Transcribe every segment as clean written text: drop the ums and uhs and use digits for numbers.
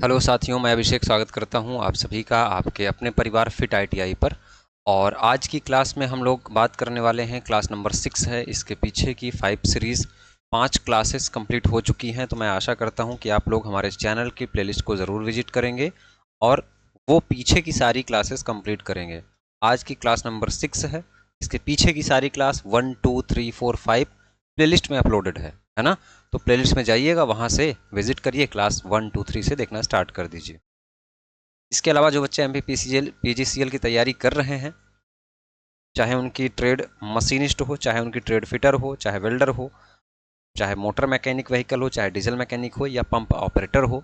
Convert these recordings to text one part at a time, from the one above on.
Hello साथियों, मैं अभिषेक स्वागत करता हूं आप सभी का आपके अपने परिवार फिट आईटीआई पर। और आज की क्लास में हम लोग बात करने वाले हैं, क्लास नंबर 6 है। इसके पीछे की 5 सीरीज़ 5 क्लासेस कंप्लीट हो चुकी हैं। तो मैं आशा करता हूं कि आप लोग हमारे इस चैनल की प्लेलिस्ट को ज़रूर विजिट करेंगे और वो पीछे की सारी क्लासेस कंप्लीट करेंगे। आज की क्लास नंबर 6 है। इसके पीछे की सारी क्लास 1, 2, 3, 4, 5 प्लेलिस्ट में अपलोडेड है ना। तो प्लेलिस्ट में जाइएगा, वहाँ से विजिट करिए, क्लास 1, 2, 3 से देखना स्टार्ट कर दीजिए। इसके अलावा जो बच्चे MPPCL PGCL की तैयारी कर रहे हैं, चाहे उनकी ट्रेड मशीनिस्ट हो, चाहे उनकी ट्रेड फिटर हो, चाहे वेल्डर हो, चाहे मोटर मैकेनिक व्हीकल हो, चाहे डीजल मैकेनिक हो या पंप ऑपरेटर हो,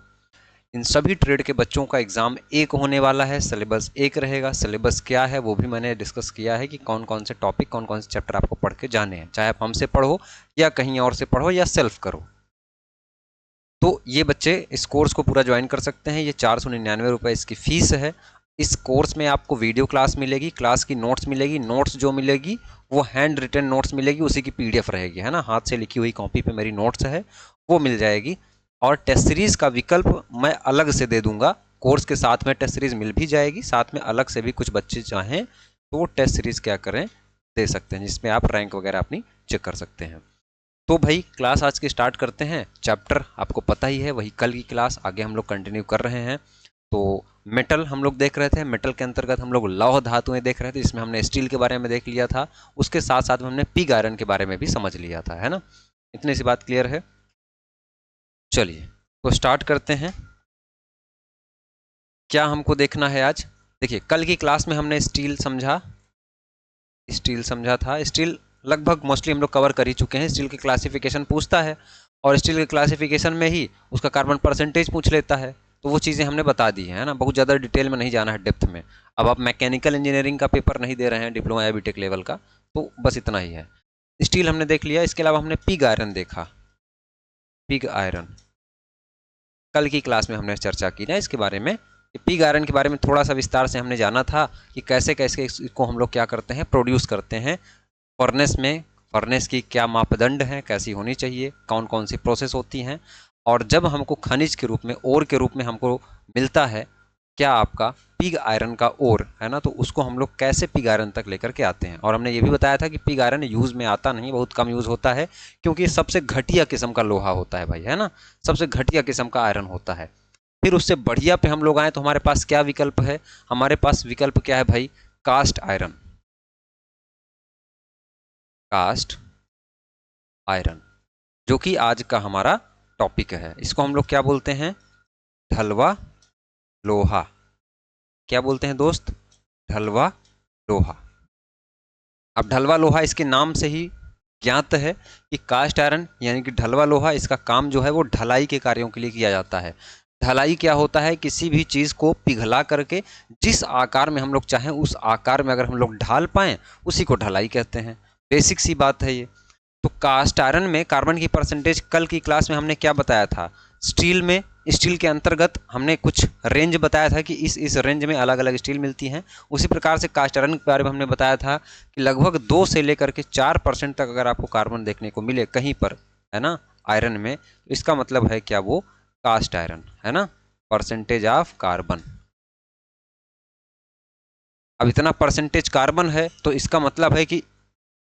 इन सभी ट्रेड के बच्चों का एग्ज़ाम एक होने वाला है। सिलेबस एक रहेगा। सिलेबस क्या है वो भी मैंने डिस्कस किया है कि कौन कौन से टॉपिक, कौन कौन से चैप्टर आपको पढ़ के जाने हैं, चाहे आप हमसे पढ़ो या कहीं और से पढ़ो या सेल्फ करो। तो ये बच्चे इस कोर्स को पूरा ज्वाइन कर सकते हैं। ये 499 रुपये इसकी फ़ीस है। इस कोर्स में आपको वीडियो क्लास मिलेगी, क्लास की नोट्स मिलेगी, नोट्स जो मिलेगी वो हैंड रिटन नोट्स मिलेगी, उसी की PDF रहेगी, है ना। हाथ से लिखी हुई कॉपी पे मेरी नोट्स है वो मिल जाएगी। और टेस्ट सीरीज़ का विकल्प मैं अलग से दे दूंगा। कोर्स के साथ में टेस्ट सीरीज़ मिल भी जाएगी, साथ में अलग से भी कुछ बच्चे चाहें तो वो टेस्ट सीरीज़ क्या करें, दे सकते हैं, जिसमें आप रैंक वगैरह अपनी चेक कर सकते हैं। तो भाई क्लास आज की स्टार्ट करते हैं। चैप्टर आपको पता ही है, वही कल की क्लास आगे हम लोग कंटिन्यू कर रहे हैं। तो मेटल हम लोग देख रहे थे। मेटल के अंतर्गत हम लोग लौह धातुएं देख रहे थे, जिसमें हमने स्टील के बारे में देख लिया था। उसके साथ साथ में हमने पिग आयरन के बारे में भी समझ लिया था, है ना। इतनी सी बात क्लियर है। चलिए तो स्टार्ट करते हैं। क्या हमको देखना है आज? देखिए, कल की क्लास में हमने स्टील समझा था। स्टील लगभग मोस्टली हम लोग कवर कर ही चुके हैं। स्टील की क्लासिफिकेशन पूछता है और स्टील के क्लासिफिकेशन में ही उसका कार्बन परसेंटेज पूछ लेता है। तो वो चीज़ें हमने बता दी हैं, है ना। बहुत ज़्यादा डिटेल में नहीं जाना है, डेप्थ में। अब आप मैकेनिकल इंजीनियरिंग का पेपर नहीं दे रहे हैं, डिप्लोमा या बीटेक लेवल का, तो बस इतना ही है। स्टील हमने देख लिया। इसके अलावा हमने पिग आयरन देखा। पिग आयरन कल की क्लास में हमने चर्चा की ना इसके बारे में। पिग आयरन के बारे में थोड़ा सा विस्तार से हमने जाना था कि कैसे कैसे इसको हम लोग क्या करते हैं, प्रोड्यूस करते हैं फर्नेस में। फर्नेस की क्या मापदंड हैं, कैसी होनी चाहिए, कौन कौन सी प्रोसेस होती हैं। और जब हमको खनिज के रूप में, ओर के रूप में हमको मिलता है क्या, आपका पिग आयरन का ओर, है ना, तो उसको हम लोग कैसे पिग आयरन तक लेकर के आते हैं। और हमने ये भी बताया था कि पिग आयरन यूज़ में आता नहीं, बहुत कम यूज़ होता है, क्योंकि ये सबसे घटिया किस्म का लोहा होता है भाई, है ना। सबसे घटिया किस्म का आयरन होता है। फिर उससे बढ़िया पे हम लोग आए तो हमारे पास क्या विकल्प है? हमारे पास विकल्प क्या है भाई? Cast iron. कास्ट आयरन, जो कि आज का हमारा टॉपिक है। इसको हम लोग क्या बोलते हैं? ढलवा लोहा। क्या बोलते हैं दोस्त? ढलवा लोहा। अब ढलवा लोहा इसके नाम से ही ज्ञात है कि कास्ट आयरन यानी कि ढलवा लोहा, इसका काम जो है वो ढलाई के कार्यों के लिए किया जाता है। ढलाई क्या होता है? किसी भी चीज़ को पिघला करके जिस आकार में हम लोग चाहें उस आकार में अगर हम लोग ढाल पाएँ, उसी को ढलाई कहते हैं। बेसिक सी बात है ये। तो कास्ट आयरन में कार्बन की परसेंटेज कल की क्लास में हमने क्या बताया था? स्टील में, स्टील के अंतर्गत हमने कुछ रेंज बताया था कि इस रेंज में अलग अलग स्टील मिलती हैं। उसी प्रकार से कास्ट आयरन के बारे में हमने बताया था कि लगभग 2 से लेकर के 4% तक अगर आपको कार्बन देखने को मिले कहीं पर, है ना, आयरन में, तो इसका मतलब है क्या? वो कास्ट आयरन, है ना। परसेंटेज ऑफ कार्बन, अब इतना परसेंटेज कार्बन है तो इसका मतलब है कि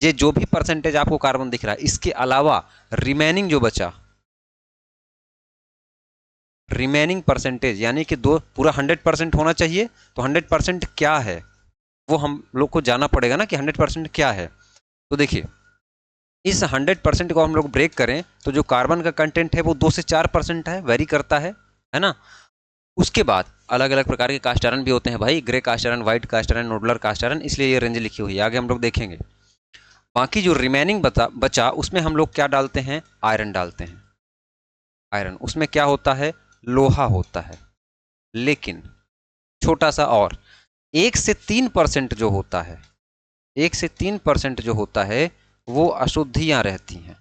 ये जो भी परसेंटेज आपको कार्बन दिख रहा है, इसके अलावा रिमेनिंग जो बचा, रिमेनिंग परसेंटेज यानी कि दो पूरा 100% होना चाहिए। तो 100% क्या है वो हम लोग को जाना पड़ेगा ना कि 100% क्या है। तो देखिए, इस 100% को हम लोग ब्रेक करें तो जो कार्बन का कंटेंट है वो 2 से 4% है, वेरी करता है ना। उसके बाद अलग अलग प्रकार के कास्ट आयरन भी होते हैं भाई, grey cast iron, white cast iron, nodular cast iron, इसलिए ये रेंज लिखी हुई है, आगे हम लोग देखेंगे। बाकी जो रिमेनिंग बचा उसमें हम लोग क्या डालते हैं? आयरन डालते हैं। आयरन उसमें क्या होता है? लोहा होता है। लेकिन छोटा सा और, 1 से 3% जो होता है, 1 से 3% जो होता है वो अशुद्धियां रहती हैं।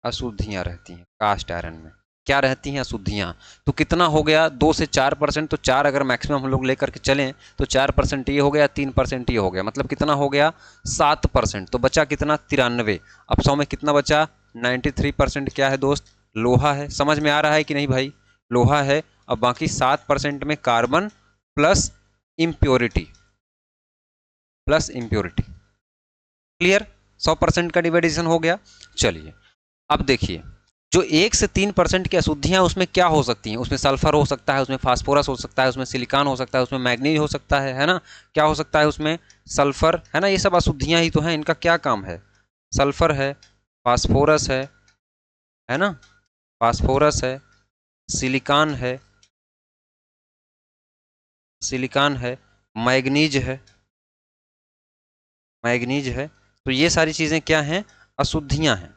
अशुद्धियां रहती हैं कास्ट आयरन में। क्या रहती हैं? अशुद्धियां। तो कितना हो गया? 2 से 4%। तो 4 अगर मैक्सिमम हम लोग लेकर के चलें तो 4% ये हो गया, 3% ये हो गया, मतलब कितना हो गया? 7%। तो बचा कितना? 93। अब 100 में कितना बचा? 93% क्या है दोस्त? लोहा है, समझ में आ रहा है कि नहीं भाई, लोहा है। अब बाकी 7% में कार्बन प्लस इम्प्योरिटी, क्लियर। 100% का डिवाइडेशन हो गया। चलिए अब देखिए, जो 1 से 3% की अशुद्धियां उसमें क्या हो सकती हैं, उसमें सल्फर हो सकता है, उसमें फास्फोरस हो सकता है, उसमें सिलिकॉन हो सकता है, उसमें मैग्नीज हो सकता है ना, क्या हो सकता है उसमें, सल्फर, है ना। ये सब अशुद्धियां ही तो हैं, इनका क्या काम है, सल्फर है, फास्फोरस है ना, फास्फोरस है, सिलिकॉन है, मैग्नीज है, तो ये सारी चीजें क्या हैं, अशुद्धियां हैं।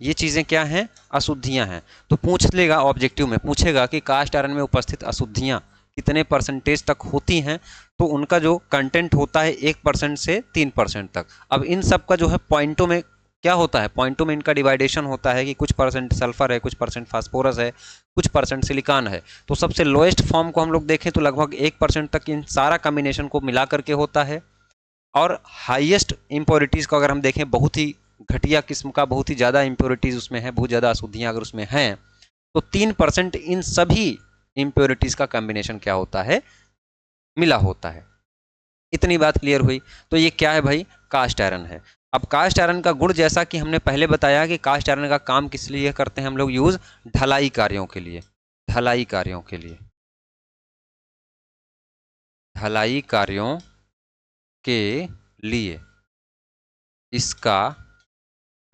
ये चीजें क्या हैं, अशुद्धियां हैं। तो पूछ लेगा, ऑब्जेक्टिव में पूछेगा कि कास्ट आयरन में उपस्थित अशुद्धियां कितने परसेंटेज तक होती हैं, तो उनका जो कंटेंट होता है 1% से 3% तक। अब इन सब का जो है पॉइंटों में क्या होता है, पॉइंटों में इनका डिवाइडेशन होता है कि कुछ परसेंट सल्फर है, कुछ परसेंट फास्फोरस है, कुछ परसेंट सिलिकॉन है। तो सबसे लोएस्ट फॉर्म को हम लोग देखें तो लगभग 1% तक इन सारा कॉम्बिनेशन को मिला करके होता है। और हाईएस्ट इम्प्योरिटीज़ को अगर हम देखें, बहुत ही घटिया किस्म का, बहुत ही ज़्यादा इम्प्योरिटीज़ उसमें है, बहुत ज़्यादा अशुद्धियाँ अगर उसमें हैं, तो 3% इन सभी इम्प्योरिटीज़ का कॉम्बिनेशन क्या होता है, मिला होता है। इतनी बात क्लियर हुई। तो ये क्या है भाई, कास्ट आयरन है। अब कास्ट आयरन का गुण, जैसा कि हमने पहले बताया कि कास्ट आयरन का काम किस लिए करते हैं हम लोग यूज़, ढलाई कार्यों के लिए, ढलाई कार्यों के लिए, ढलाई कार्यों के लिए इसका।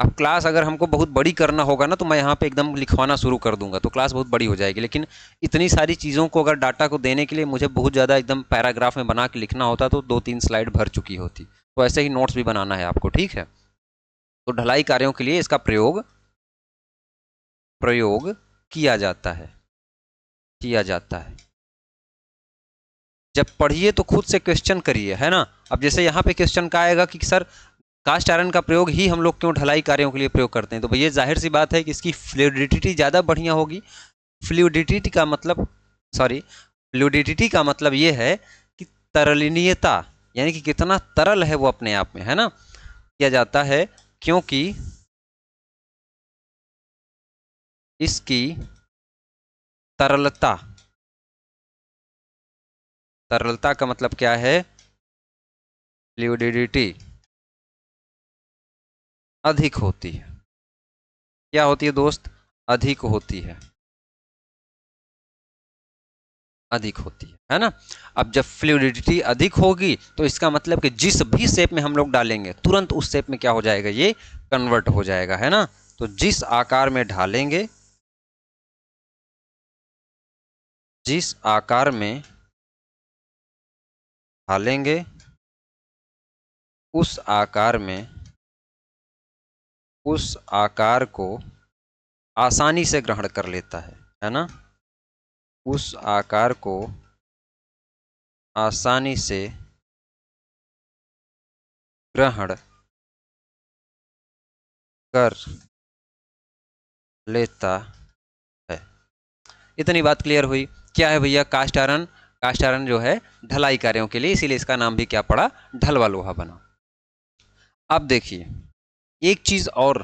अब क्लास अगर हमको बहुत बड़ी करना होगा ना, तो मैं यहाँ पे एकदम लिखवाना शुरू कर दूंगा, तो क्लास बहुत बड़ी हो जाएगी। लेकिन इतनी सारी चीज़ों को अगर डाटा को देने के लिए मुझे बहुत ज़्यादा एकदम पैराग्राफ में बना के लिखना होता, तो 2-3 स्लाइड भर चुकी होती। तो ऐसे ही नोट्स भी बनाना है आपको, ठीक है। तो ढलाई कार्यों के लिए इसका प्रयोग प्रयोग किया जाता है, किया जाता है। जब पढ़िए तो खुद से क्वेश्चन करिए, है ना। अब जैसे यहाँ पे क्वेश्चन का आएगा कि सर कास्ट आयरन का प्रयोग ही हम लोग क्यों ढलाई कार्यों के लिए प्रयोग करते हैं, तो भैया जाहिर सी बात है कि इसकी फ्लूइडिटी ज़्यादा बढ़िया होगी। फ्लूइडिटी का मतलब, फ्लूइडिटी का मतलब ये है कि तरलीयता, यानी कि कितना तरल है वो अपने आप में, है ना, किया जाता है, क्योंकि इसकी तरलता, तरलता का मतलब क्या है, फ्लूइडिटी अधिक होती है। क्या होती है दोस्त, अधिक होती है, अधिक होती है ना। अब जब फ्लूइडिटी अधिक होगी तो इसका मतलब कि जिस भी शेप में हम लोग डालेंगे, तुरंत उस शेप में क्या हो जाएगा, ये कन्वर्ट हो जाएगा, है ना। तो जिस आकार में ढालेंगे, जिस आकार में ढालेंगे, उस आकार में, उस आकार को आसानी से ग्रहण कर लेता है ना, उस आकार को आसानी से ग्रहण कर लेता है। इतनी बात क्लियर हुई। क्या है भैया, कास्ट आयरन, कास्ट आयरन जो है ढलाई कार्यों के लिए, इसीलिए इसका नाम भी क्या पड़ा, ढलवा लोहा बना। अब देखिए एक चीज और,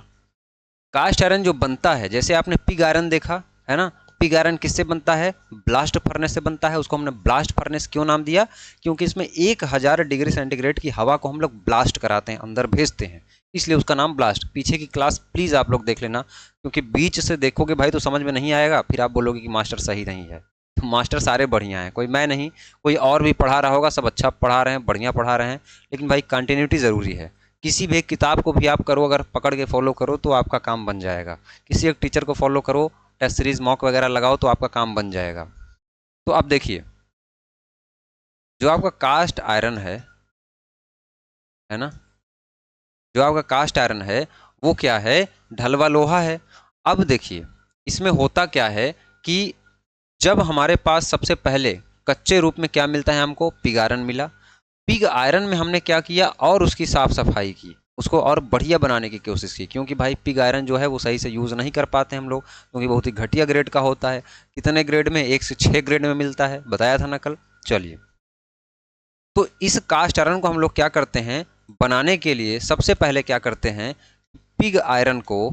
कास्ट आयरन जो बनता है, जैसे आपने पिग आयरन देखा है ना, पिग आयरन किससे बनता है, ब्लास्ट फर्नेस से बनता है। उसको हमने ब्लास्ट फर्नेस क्यों नाम दिया, क्योंकि इसमें 1000 डिग्री सेंटीग्रेड की हवा को हम लोग ब्लास्ट कराते हैं, अंदर भेजते हैं, इसलिए उसका नाम ब्लास्ट। पीछे की क्लास प्लीज आप लोग देख लेना, क्योंकि बीच से देखोगे भाई तो समझ में नहीं आएगा, फिर आप बोलोगे कि मास्टर सही नहीं है। तो मास्टर सारे बढ़िया हैं, कोई मैं नहीं, कोई और भी पढ़ा रहा होगा, सब अच्छा पढ़ा रहे हैं, बढ़िया पढ़ा रहे हैं, लेकिन भाई कंटिन्यूटी ज़रूरी है। किसी भी एक किताब को भी आप करो, अगर पकड़ के फॉलो करो तो आपका काम बन जाएगा। किसी एक टीचर को फॉलो करो, टेस्ट सीरीज मॉक वगैरह लगाओ तो आपका काम बन जाएगा। तो अब देखिए, जो आपका कास्ट आयरन है ना, जो आपका कास्ट आयरन है वो क्या है, ढलवा लोहा है। अब देखिए इसमें होता क्या है कि जब हमारे पास सबसे पहले कच्चे रूप में क्या मिलता है हमको, पिग आयरन मिला। पिग आयरन में हमने क्या किया, और उसकी साफ सफाई की, उसको और बढ़िया बनाने की कोशिश की, क्योंकि भाई पिग आयरन जो है वो सही से यूज़ नहीं कर पाते हम लोग, क्योंकि बहुत ही घटिया ग्रेड का होता है। कितने ग्रेड में, 1 से 6 ग्रेड में मिलता है, बताया था ना कल। चलिए, तो इस कास्ट आयरन को हम लोग क्या करते हैं, बनाने के लिए सबसे पहले क्या करते हैं, पिग आयरन को,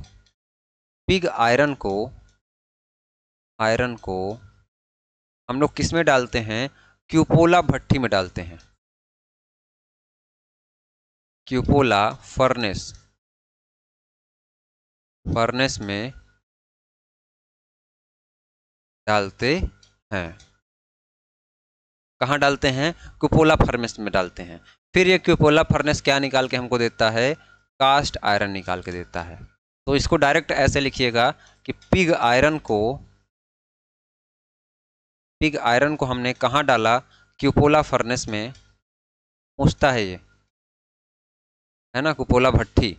पिग आयरन को आयरन को हम लोग किस में डालते हैं? क्यूपोला भट्टी में डालते हैं, क्यूपोला फर्नेस में डालते हैं। कहाँ डालते हैं? क्यूपोला फर्नेस में डालते हैं। फिर ये क्यूपोला फर्नेस क्या निकाल के हमको देता है? कास्ट आयरन निकाल के देता है। तो इसको डायरेक्ट ऐसे लिखिएगा कि पिग आयरन को हमने कहाँ डाला? क्यूपोला फर्नेस में। पूछता है ये, है ना, क्यूपोला भट्टी।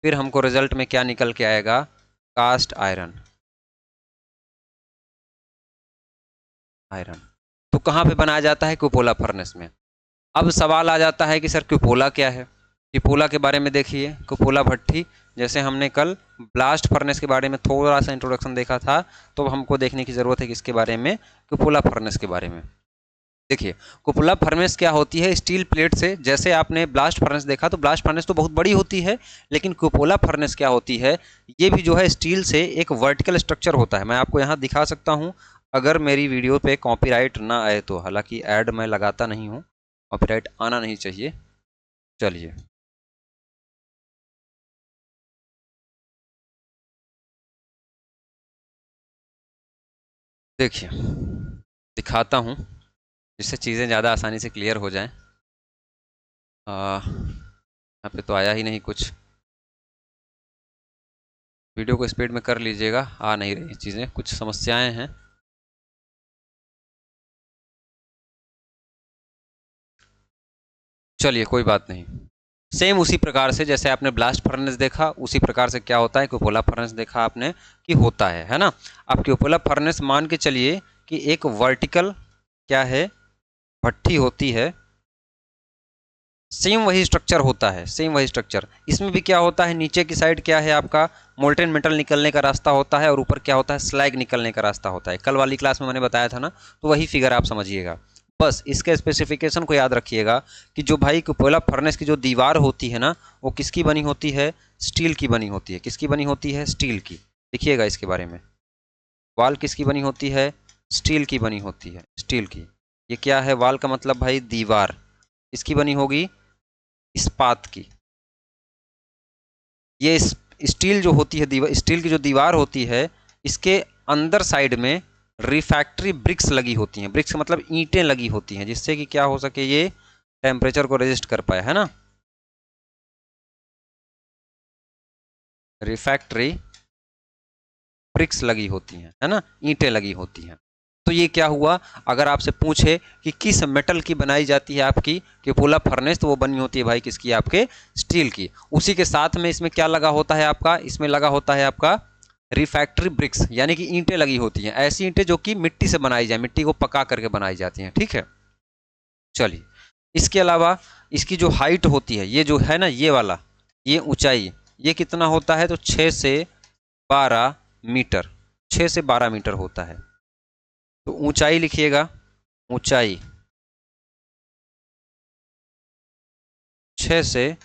फिर हमको रिजल्ट में क्या निकल के आएगा? Cast iron. तो कहाँ पे बनाया जाता है? क्यूपोला फर्नेस में। अब सवाल आ जाता है कि सर क्यूपोला क्या है? क्यूपोला के बारे में देखिए, क्यूपोला भट्टी, जैसे हमने कल ब्लास्ट फर्नेस के बारे में थोड़ा सा इंट्रोडक्शन देखा था, तो हमको देखने की ज़रूरत है कि इसके बारे में, क्यूपोला फर्नेस के बारे में। देखिए, क्यूपोला फर्नेस क्या होती है? स्टील प्लेट से, जैसे आपने ब्लास्ट फर्नेस देखा तो ब्लास्ट फर्नेस तो बहुत बड़ी होती है, लेकिन क्यूपोला फर्नेस क्या होती है? ये भी जो है स्टील से एक वर्टिकल स्ट्रक्चर होता है। मैं आपको यहाँ दिखा सकता हूँ, अगर मेरी वीडियो पे कॉपीराइट ना आए तो। हालांकि ऐड मैं लगाता नहीं हूँ, कॉपीराइट आना नहीं चाहिए। चलिए, देखिए दिखाता हूँ, जिससे चीज़ें ज़्यादा आसानी से क्लियर हो जाएं। यहाँ पे तो आया ही नहीं कुछ। वीडियो को स्पीड में कर लीजिएगा, आ नहीं रही चीज़ें, कुछ समस्याएं हैं। चलिए कोई बात नहीं। सेम उसी प्रकार से जैसे आपने ब्लास्ट फर्नेस देखा, उसी प्रकार से क्या होता है, क्यूपोला फर्नेस देखा आपने कि होता है ना। अब क्यूपोला फर्नेस मान के चलिए कि एक वर्टिकल क्या है, भट्टी होती है। सेम वही स्ट्रक्चर होता है, सेम वही स्ट्रक्चर। इसमें भी क्या होता है? नीचे की साइड क्या है आपका? मोल्टेन मेटल निकलने का रास्ता होता है, और ऊपर क्या होता है? स्लैग निकलने का रास्ता होता है। कल वाली क्लास में मैंने बताया था ना, तो वही फिगर आप समझिएगा। बस इसके स्पेसिफिकेशन को याद रखिएगा कि जो भाई क्यूपोला फर्नेस की जो दीवार होती है ना, वो किसकी बनी होती है? स्टील की बनी होती है। किसकी बनी होती है? स्टील की। लिखिएगा इसके बारे में। वाल किसकी बनी होती है? स्टील की बनी होती है, स्टील की। ये क्या है? वाल का मतलब भाई दीवार। किसकी बनी होगी? इस्पात की। ये स्टील जो होती है, दीवार, स्टील की जो दीवार होती है, इसके अंदर साइड में रिफैक्ट्री ब्रिक्स लगी होती हैं। ब्रिक्स मतलब ईंटें लगी होती हैं, जिससे कि क्या हो सके, ये टेम्परेचर को रेजिस्ट कर पाए, है ना। रिफैक्ट्री ब्रिक्स लगी होती हैं, है ना, ईंटें लगी होती हैं। तो ये क्या हुआ? अगर आपसे पूछे कि किस मेटल की बनाई जाती है आपकी क्यूपोला फर्नेस, तो वो बनी होती है भाई किसकी? आपके स्टील की। उसी के साथ में इसमें क्या लगा होता है आपका? इसमें लगा होता है आपका रिफैक्ट्री ब्रिक्स, यानी कि ईंटें लगी होती हैं। ऐसी ईंटें जो कि मिट्टी से बनाई जाए, मिट्टी को पका करके बनाई जाती हैं, ठीक है। चलिए, इसके अलावा इसकी जो हाइट होती है, ये जो है ना, ये वाला, ये ऊंचाई, ये कितना होता है? तो 6 से 12 मीटर, 6 से 12 मीटर होता है। तो ऊंचाई लिखिएगा, ऊंचाई 6 से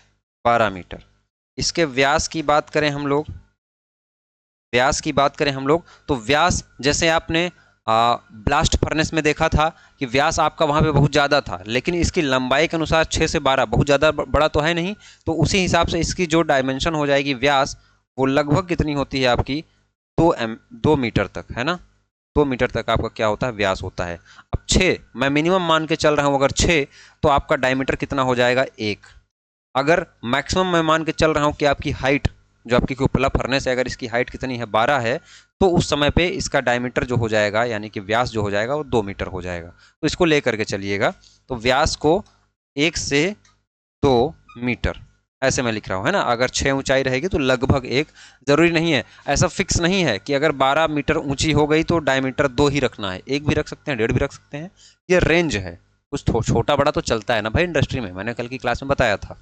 12 मीटर। इसके व्यास की बात करें हम लोग, व्यास की बात करें हम लोग, तो व्यास जैसे आपने ब्लास्ट फर्नेस में देखा था कि व्यास आपका वहाँ पे बहुत ज़्यादा था, लेकिन इसकी लंबाई के अनुसार 6 से 12 बहुत ज़्यादा बड़ा तो है नहीं, तो उसी हिसाब से इसकी जो डायमेंशन हो जाएगी व्यास, वो लगभग कितनी होती है आपकी? 2 मीटर तक, है ना। 2 मीटर तक आपका क्या होता है? व्यास होता है। अब 6 मैं मिनिमम मान के चल रहा हूँ, अगर 6, तो आपका डायमीटर कितना हो जाएगा? 1। अगर मैक्सिमम मैं मान के चल रहा हूँ कि आपकी हाइट, जो आपकी क्यूपोला फर्नेस है, अगर इसकी हाइट कितनी है? 12 है, तो उस समय पे इसका डायमीटर जो हो जाएगा, यानी कि व्यास जो हो जाएगा, वो 2 मीटर हो जाएगा। तो इसको लेकर के चलिएगा, तो व्यास को 1 से 2 मीटर ऐसे मैं लिख रहा हूँ, है ना। अगर 6 ऊंचाई रहेगी तो लगभग 1, जरूरी नहीं है, ऐसा फिक्स नहीं है कि अगर 12 मीटर ऊंची हो गई तो डायमीटर 2 ही रखना है। 1 भी रख सकते हैं, 1.5 भी रख सकते हैं, ये रेंज है। कुछ छोटा बड़ा तो चलता है ना भाई इंडस्ट्री में, मैंने कल की क्लास में बताया था।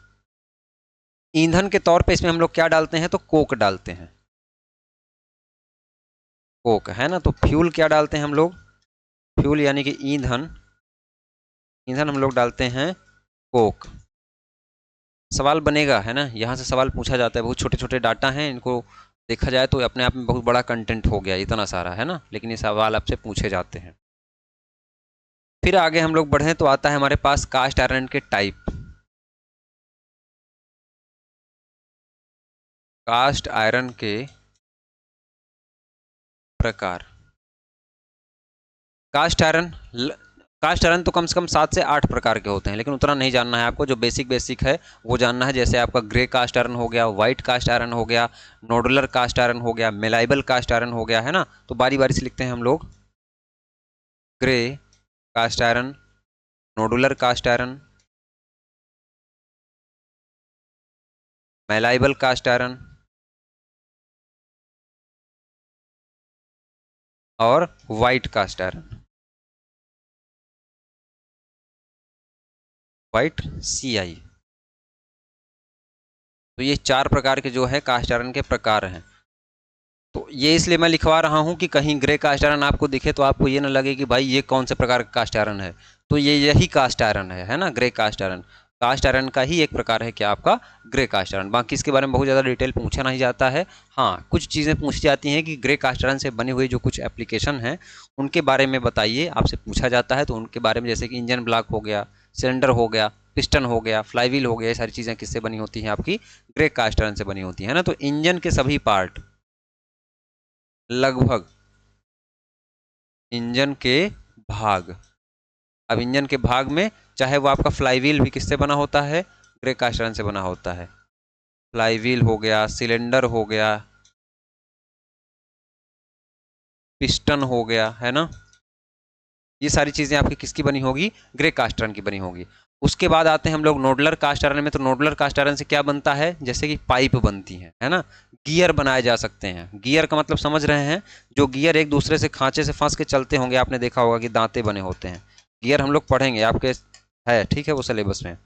ईंधन के तौर पे इसमें हम लोग क्या डालते हैं? तो कोक डालते हैं, कोक, है ना। तो फ्यूल क्या डालते हैं हम लोग? फ्यूल यानी कि ईंधन, ईंधन हम लोग डालते हैं कोक। सवाल बनेगा, है ना, यहाँ से सवाल पूछा जाता है, बहुत छोटे छोटे डाटा हैं, इनको देखा जाए तो अपने आप में बहुत बड़ा कंटेंट हो गया, इतना सारा है ना, लेकिन ये सवाल आपसे पूछे जाते हैं। फिर आगे हम लोग बढ़ें तो आता है हमारे पास कास्ट आयरन के टाइप। कास्ट आयरन के प्रकार। कास्ट आयरन कास्ट आयरन तो कम से कम 7 से 8 प्रकार के होते हैं, लेकिन उतना नहीं जानना है आपको। जो बेसिक बेसिक है वो जानना है। जैसे आपका ग्रे कास्ट आयरन हो गया, व्हाइट कास्ट आयरन हो गया, नोडुलर कास्ट आयरन हो गया, मेलाइबल कास्ट आयरन हो गया, है ना। तो बारी बारी से लिखते हैं हम लोग। Grey cast iron, nodular cast iron, malleable cast iron और white cast iron, white CI। तो ये 4 प्रकार के जो है कास्ट आयरन के प्रकार हैं। तो ये इसलिए मैं लिखवा रहा हूँ कि कहीं ग्रे कास्ट आयरन आपको दिखे तो आपको ये ना लगे कि भाई ये कौन से प्रकार का कास्ट आयरन है। तो ये यही कास्ट आयरन है ना, grey cast iron. Cast iron का ही एक प्रकार है क्या आपका ग्रे कास्ट आयरन। बाकी इसके बारे में बहुत ज़्यादा डिटेल पूछा नहीं जाता है। हाँ, कुछ चीज़ें पूछी जाती हैं कि ग्रे कास्ट आयरन से बनी हुई जो कुछ एप्लीकेशन हैं उनके बारे में बताइए, आपसे पूछा जाता है। तो उनके बारे में जैसे कि इंजन ब्लॉक हो गया, सिलेंडर हो गया, पिस्टन हो गया, फ्लाईव्हील हो गया, ये सारी चीज़ें किससे बनी होती हैं आपकी ग्रे कास्ट आयरन से बनी होती है ना। तो इंजन के सभी पार्ट लगभग, इंजन के भाग, अब इंजन के भाग में चाहे वो आपका फ्लाईव्हील भी किससे बना होता है ग्रे कास्ट आयरन से बना होता है। फ्लाईव्हील हो गया, सिलेंडर हो गया, पिस्टन हो गया, है ना। ये सारी चीजें आपकी किसकी बनी होगी ग्रे कास्ट आयरन की बनी होगी। उसके बाद आते हैं हम लोग नोडुलर कास्ट आयरन में। तो नोडुलर कास्ट आयरन से क्या बनता है, जैसे कि पाइप बनती है ना। गियर बनाए जा सकते हैं। गियर का मतलब समझ रहे हैं, जो गियर एक दूसरे से खांचे से फंस के चलते होंगे, आपने देखा होगा कि दांते बने होते हैं। गियर हम लोग पढ़ेंगे आपके, है ठीक है वो सिलेबस में।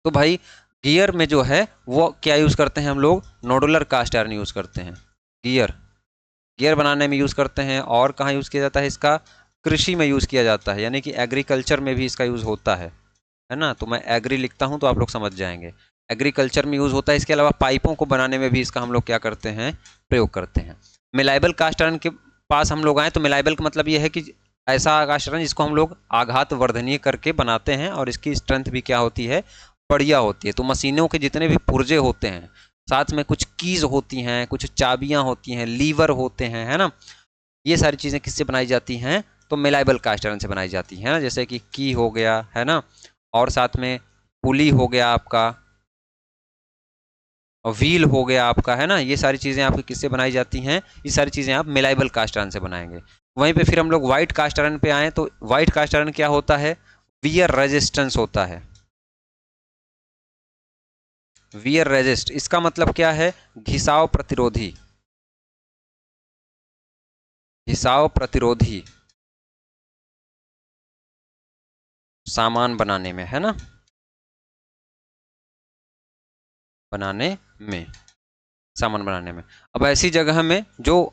तो भाई गियर में जो है वो क्या यूज करते हैं हम लोग, नोडुलर कास्ट आयरन यूज करते हैं। गियर, गियर बनाने में यूज करते हैं। और कहाँ यूज किया जाता है इसका, कृषि में यूज किया जाता है, यानी कि एग्रीकल्चर में भी इसका यूज होता है ना। तो मैं एग्री लिखता हूं तो आप लोग समझ जाएंगे। एग्रीकल्चर में यूज होता है। इसके अलावा पाइपों को बनाने में भी इसका हम लोग क्या करते हैं, प्रयोग करते हैं। मिलाइबल कास्ट आयरन के पास हम लोग आए तो मिलाइबल का मतलब यह है कि ऐसा कास्ट आयरन जिसको हम लोग आघात वर्धनीय करके बनाते हैं और इसकी स्ट्रेंथ भी क्या होती है, बढ़िया होती है। तो मशीनों के जितने भी पुर्जे होते हैं, साथ में कुछ कीज होती हैं, कुछ चाबियां होती हैं, लीवर होते हैं, है ना। ये सारी चीज़ें किससे बनाई जाती हैं, तो मिलाइबल कास्ट आयरन से बनाई जाती हैं ना। जैसे कि की हो गया, है ना, और साथ में पुली हो गया आपका, व्हील हो गया आपका, है ना। ये सारी चीज़ें आपकी किससे बनाई जाती हैं, ये सारी चीज़ें आप मिलाइबल कास्ट आयरन से बनाएंगे। वहीं पे फिर हम लोग व्हाइट कास्ट आयरन पे आए तो व्हाइट कास्ट आयरन क्या होता है, वियर रेजिस्टेंस होता है। वियर रेजिस्ट, इसका मतलब क्या है, घिसाव प्रतिरोधी, घिसाव प्रतिरोधी सामान बनाने में, है ना, बनाने में, सामान बनाने में। अब ऐसी जगह में जो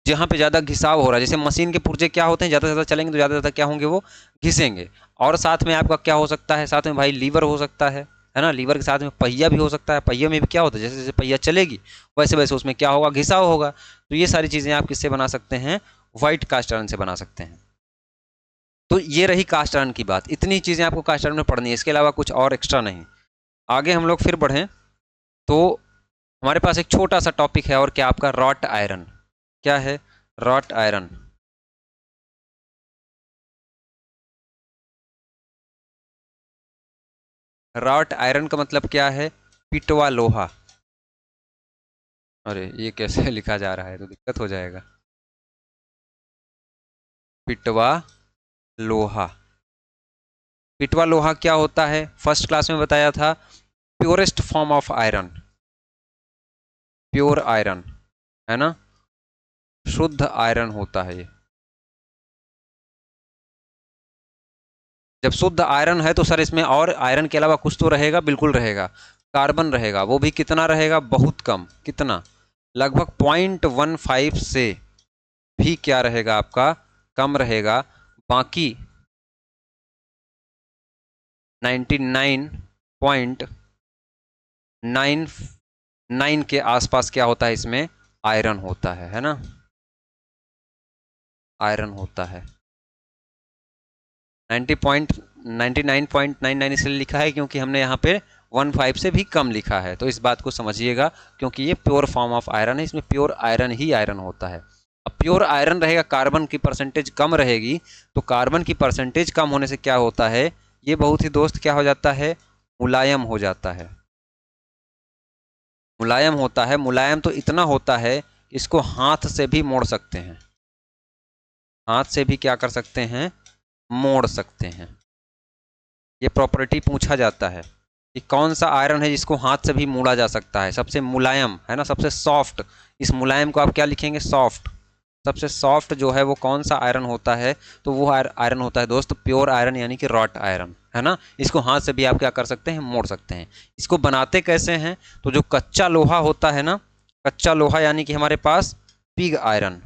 जहाँ पे ज़्यादा घिसाव हो रहा है, जैसे मशीन के पुर्जे क्या होते हैं, ज़्यादा से ज़्यादा चलेंगे तो ज़्यादा से ज़्यादा क्या होंगे, वो घिसेंगे। और साथ में आपका क्या हो सकता है, साथ में भाई लीवर हो सकता है ना। लीवर के साथ में पहिया भी हो सकता है। पहिया में भी क्या होता है, जैसे जैसे पहिया चलेगी वैसे वैसे उसमें क्या होगा, घिसाव होगा। तो ये सारी चीज़ें आप किससे बना सकते हैं, व्हाइट कास्ट आयरन से बना सकते हैं। तो ये रही कास्ट आयरन की बात। इतनी चीज़ें आपको कास्ट आयरन में पढ़नी है, इसके अलावा कुछ और एक्स्ट्रा नहीं। आगे हम लोग फिर बढ़ें तो हमारे पास एक छोटा सा टॉपिक है और क्या, आपका रॉट आयरन। क्या है, रॉट आयरन। रॉट आयरन का मतलब क्या है, पिटवा लोहा। अरे ये कैसे लिखा जा रहा है, तो दिक्कत हो जाएगा। पिटवा लोहा, पिटवा लोहा क्या होता है, फर्स्ट क्लास में बताया था, purest form of iron, pure iron, है ना, शुद्ध आयरन होता है ये। जब शुद्ध आयरन है तो सर इसमें और आयरन के अलावा कुछ तो रहेगा, बिल्कुल रहेगा, कार्बन रहेगा। वो भी कितना रहेगा, बहुत कम, कितना, लगभग 0.15 से भी क्या रहेगा आपका, कम रहेगा। बाकी 99.99 के आसपास क्या होता है इसमें, आयरन होता है ना, आयरन होता है। 99.99 इसलिए लिखा है क्योंकि हमने यहाँ पे 15 से भी कम लिखा है, तो इस बात को समझिएगा क्योंकि ये प्योर फॉर्म ऑफ आयरन है, इसमें प्योर आयरन ही आयरन होता है। अब प्योर आयरन रहेगा, कार्बन की परसेंटेज कम रहेगी, तो कार्बन की परसेंटेज कम होने से क्या होता है, ये बहुत ही दोस्त क्या हो जाता है, मुलायम हो जाता है। मुलायम होता है, मुलायम तो इतना होता है इसको हाथ से भी मोड़ सकते हैं, हाथ से भी क्या कर सकते हैं, मोड़ सकते हैं। ये प्रॉपर्टी पूछा जाता है कि कौन सा आयरन है जिसको हाथ से भी मोड़ा जा सकता है, सबसे मुलायम है ना, सबसे सॉफ्ट। इस मुलायम को आप क्या लिखेंगे, सॉफ्ट। सबसे सॉफ्ट जो है वो कौन सा आयरन होता है, तो वो आयरन होता है दोस्त प्योर आयरन यानी कि रॉट आयरन, है ना। इसको हाथ से भी आप क्या कर सकते हैं, मोड़ सकते हैं। इसको बनाते कैसे हैं, तो जो कच्चा लोहा होता है ना, कच्चा लोहा यानी कि हमारे पास पिग आयरन।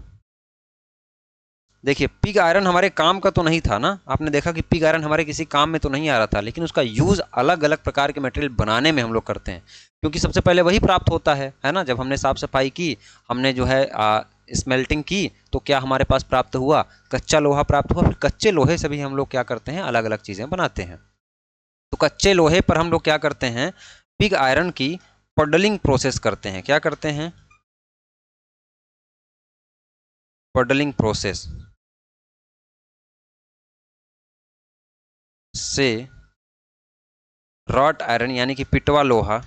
देखिए पिग आयरन हमारे काम का तो नहीं था ना, आपने देखा कि पिग आयरन हमारे किसी काम में तो नहीं आ रहा था, लेकिन उसका यूज अलग अलग प्रकार के मटेरियल बनाने में हम लोग करते हैं, क्योंकि सबसे पहले वही प्राप्त होता है ना। जब हमने साफ सफाई की, हमने जो है स्मेल्टिंग की, तो क्या हमारे पास प्राप्त हुआ, कच्चा लोहा प्राप्त हुआ। फिर कच्चे लोहे से भी हम लोग क्या करते हैं, अलग अलग चीज़ें बनाते हैं। तो कच्चे लोहे पर हम लोग क्या करते हैं, पिग आयरन की पडलिंग प्रोसेस करते हैं। क्या करते हैं, पडलिंग प्रोसेस से रॉट आयरन यानी कि पिटवा लोहा,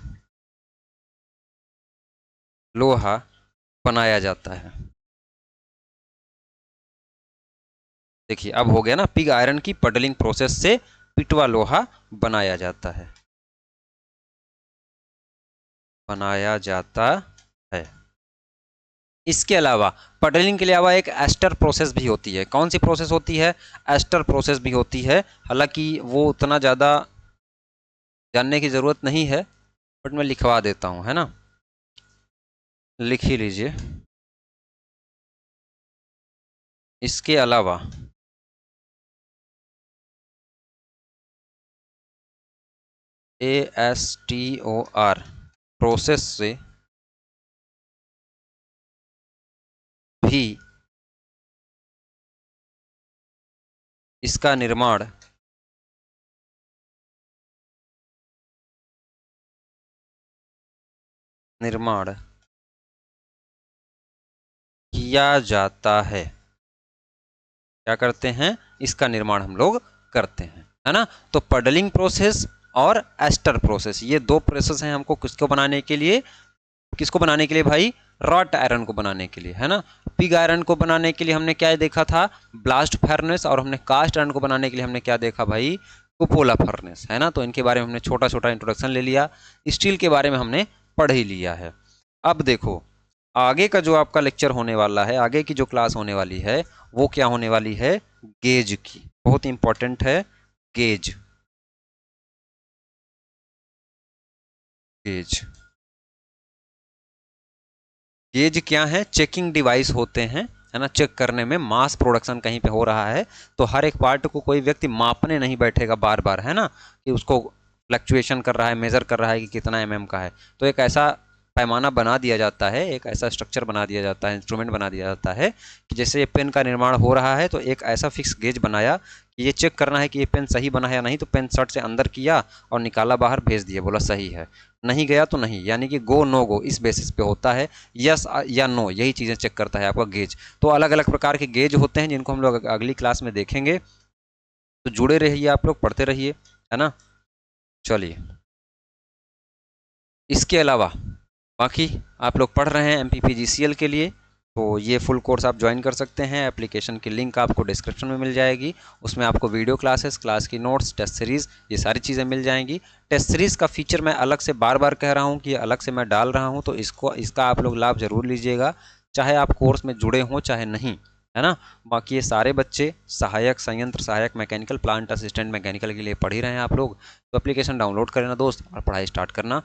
लोहा बनाया जाता है। देखिए अब हो गया ना, पिग आयरन की पडलिंग प्रोसेस से पिटवा लोहा बनाया जाता है, बनाया जाता है। इसके अलावा पडलिंग के अलावा एक एस्टर प्रोसेस भी होती है। कौन सी प्रोसेस होती है, एस्टर प्रोसेस भी होती है। हालांकि वो उतना ज़्यादा जानने की ज़रूरत नहीं है, बट मैं लिखवा देता हूँ, है ना, लिख ही लीजिए। इसके अलावा ASTOR प्रोसेस से भी इसका निर्माण किया जाता है। क्या करते हैं, इसका निर्माण हम लोग करते हैं, है ना। तो पडलिंग प्रोसेस और एस्टर प्रोसेस, ये दो प्रोसेस हैं हमको किसको बनाने के लिए, किसको बनाने के लिए भाई, रॉट आयरन को बनाने के लिए, है ना। पिग आयरन को बनाने के लिए हमने क्या देखा था, ब्लास्ट फर्नेस, और हमने कास्ट आयरन को बनाने के लिए हमने क्या देखा भाई, कुपोला फर्नेस, है ना। तो इनके बारे में हमने छोटा छोटा इंट्रोडक्शन ले लिया। स्टील के बारे में हमने पढ़ ही लिया है। अब देखो आगे का जो आपका लेक्चर होने वाला है, आगे की जो क्लास होने वाली है, वो क्या होने वाली है, गेज की। बहुत इंपॉर्टेंट है गेज, गेज। गेज क्या है, चेकिंग डिवाइस होते हैं, है ना। चेक करने में, मास प्रोडक्शन कहीं पे हो रहा है तो हर एक पार्ट को कोई व्यक्ति मापने नहीं बैठेगा बार बार, है ना, कि उसको फ्लक्चुएशन कर रहा है, मेजर कर रहा है कि कितना एमएम का है। तो एक ऐसा पैमाना बना दिया जाता है, एक ऐसा स्ट्रक्चर बना दिया जाता है, इंस्ट्रूमेंट बना दिया जाता है कि जैसे ये पेन का निर्माण हो रहा है तो एक ऐसा फिक्स गेज बनाया कि ये चेक करना है कि ये पेन सही बना है या नहीं, तो पेन शर्ट से अंदर किया और निकाला बाहर, भेज दिया, बोला सही है, नहीं गया तो नहीं, यानी कि गो नो गो इस बेसिस पे होता है, यस या नो, यही चीज़ें चेक करता है आपका गेज। तो अलग अलग प्रकार के गेज होते हैं जिनको हम लोग अगली क्लास में देखेंगे, तो जुड़े रहिए आप लोग, पढ़ते रहिए, है ना। चलिए इसके अलावा बाकी आप लोग पढ़ रहे हैं MPPGCL के लिए, तो ये फुल कोर्स आप ज्वाइन कर सकते हैं। एप्लीकेशन की लिंक आपको डिस्क्रिप्शन में मिल जाएगी, उसमें आपको वीडियो क्लासेस, क्लास की नोट्स, टेस्ट सीरीज़, ये सारी चीज़ें मिल जाएंगी। टेस्ट सीरीज़ का फीचर मैं अलग से बार बार कह रहा हूँ कि अलग से मैं डाल रहा हूँ, तो इसका आप लोग लाभ ज़रूर लीजिएगा, चाहे आप कोर्स में जुड़े हों चाहे नहीं, है ना। बाकी ये सारे बच्चे सहायक, संयंत्र सहायक, मैकेनिकल, प्लांट असिस्टेंट मैकेनिकल के लिए पढ़ ही रहे हैं आप लोग, तो एप्लीकेशन डाउनलोड करना दोस्त और पढ़ाई स्टार्ट करना।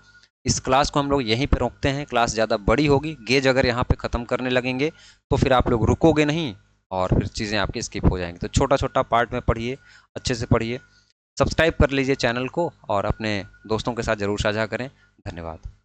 इस क्लास को हम लोग यहीं पे रोकते हैं, क्लास ज़्यादा बड़ी होगी, गेज अगर यहाँ पे ख़त्म करने लगेंगे तो फिर आप लोग रुकोगे नहीं और फिर चीज़ें आपकी स्किप हो जाएंगी। तो छोटा छोटा पार्ट में पढ़िए, अच्छे से पढ़िए, सब्सक्राइब कर लीजिए चैनल को और अपने दोस्तों के साथ ज़रूर साझा करें। धन्यवाद।